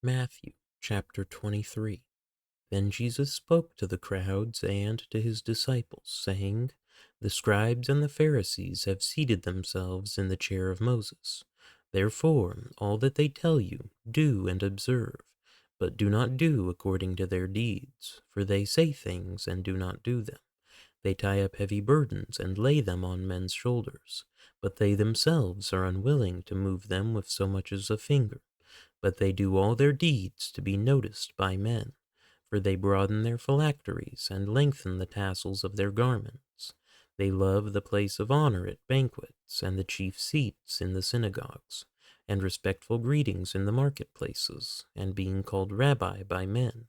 Matthew chapter 23. Then Jesus spoke to the crowds and to his disciples, saying, The scribes and the Pharisees have seated themselves in the chair of Moses. Therefore, all that they tell you, do and observe, but do not do according to their deeds, for they say things and do not do them. They tie up heavy burdens and lay them on men's shoulders, but they themselves are unwilling to move them with so much as a finger. But they do all their deeds to be noticed by men, for they broaden their phylacteries and lengthen the tassels of their garments. They love the place of honor at banquets and the chief seats in the synagogues, and respectful greetings in the marketplaces, and being called rabbi by men.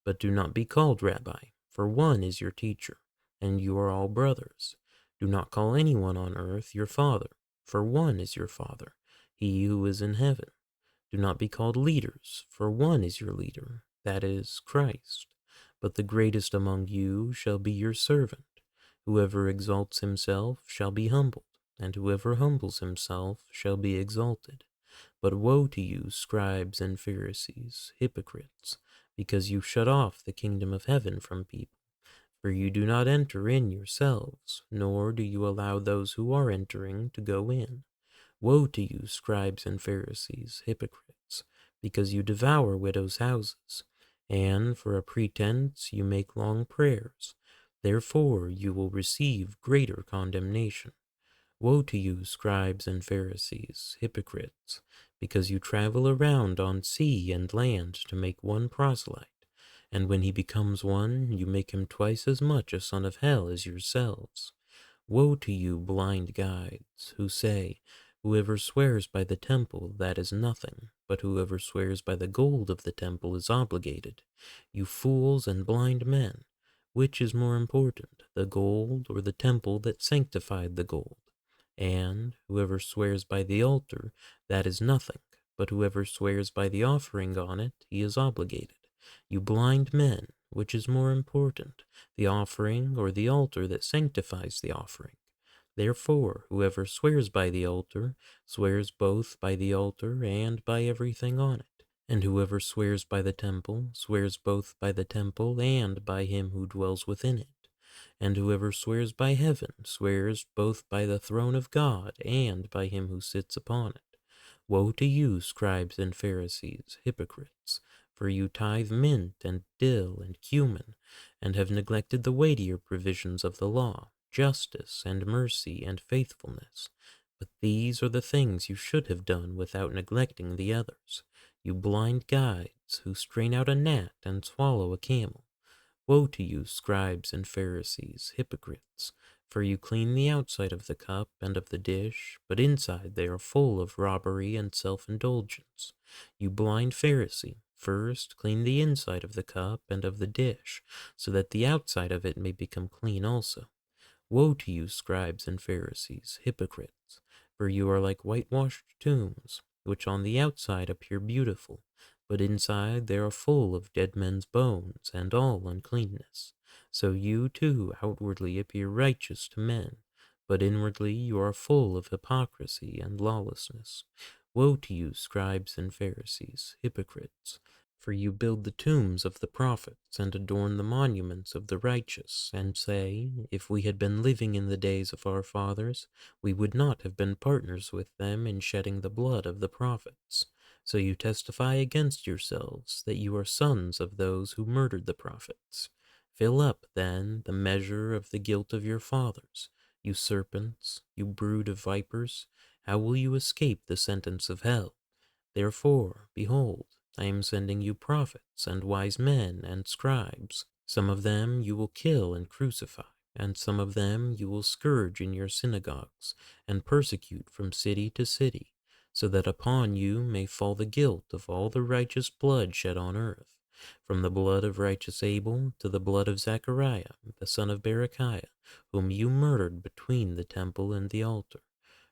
But do not be called rabbi, for one is your teacher, and you are all brothers. Do not call anyone on earth your father, for one is your Father, he who is in heaven. Do not be called leaders, for one is your leader, that is, Christ. But the greatest among you shall be your servant. Whoever exalts himself shall be humbled, and whoever humbles himself shall be exalted. But woe to you, scribes and Pharisees, hypocrites, because you shut off the kingdom of heaven from people. For you do not enter in yourselves, nor do you allow those who are entering to go in. Woe to you, scribes and Pharisees, hypocrites, because you devour widows' houses, and for a pretense you make long prayers. Therefore you will receive greater condemnation. Woe to you, scribes and Pharisees, hypocrites, because you travel around on sea and land to make one proselyte, and when he becomes one, you make him twice as much a son of hell as yourselves. Woe to you, blind guides, who say, Whoever swears by the temple, that is nothing, but whoever swears by the gold of the temple is obligated. You fools and blind men, which is more important, the gold or the temple that sanctified the gold? And whoever swears by the altar, that is nothing, but whoever swears by the offering on it, he is obligated. You blind men, which is more important, the offering or the altar that sanctifies the offering? Therefore, whoever swears by the altar swears both by the altar and by everything on it. And whoever swears by the temple swears both by the temple and by him who dwells within it. And whoever swears by heaven swears both by the throne of God and by him who sits upon it. Woe to you, scribes and Pharisees, hypocrites, for you tithe mint and dill and cumin, and have neglected the weightier provisions of the law, justice and mercy and faithfulness. But these are the things you should have done without neglecting the others. You blind guides, who strain out a gnat and swallow a camel. Woe to you, scribes and Pharisees, hypocrites, for you clean the outside of the cup and of the dish, but inside they are full of robbery and self-indulgence. You blind Pharisee, first clean the inside of the cup and of the dish, so that the outside of it may become clean also. Woe to you, scribes and Pharisees, hypocrites, for you are like whitewashed tombs, which on the outside appear beautiful, but inside they are full of dead men's bones and all uncleanness. So you too outwardly appear righteous to men, but inwardly you are full of hypocrisy and lawlessness. Woe to you, scribes and Pharisees, hypocrites, for you build the tombs of the prophets and adorn the monuments of the righteous, and say, If we had been living in the days of our fathers, we would not have been partners with them in shedding the blood of the prophets. So you testify against yourselves that you are sons of those who murdered the prophets. Fill up, then, the measure of the guilt of your fathers. You serpents, you brood of vipers, how will you escape the sentence of hell? Therefore, behold, I am sending you prophets and wise men and scribes. Some of them you will kill and crucify, and some of them you will scourge in your synagogues, and persecute from city to city, so that upon you may fall the guilt of all the righteous blood shed on earth, from the blood of righteous Abel to the blood of Zechariah, the son of Berechiah, whom you murdered between the temple and the altar.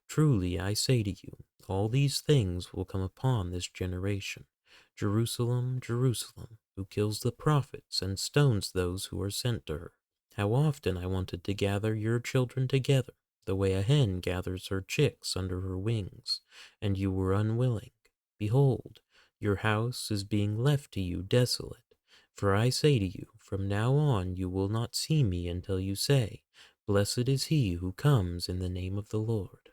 Truly I say to you, all these things will come upon this generation. Jerusalem, Jerusalem, who kills the prophets and stones those who are sent to her. How often I wanted to gather your children together, the way a hen gathers her chicks under her wings, and you were unwilling. Behold, Your house is being left to you desolate. For I say to you, from now on you will not see me until you say, Blessed is he who comes in the name of the Lord."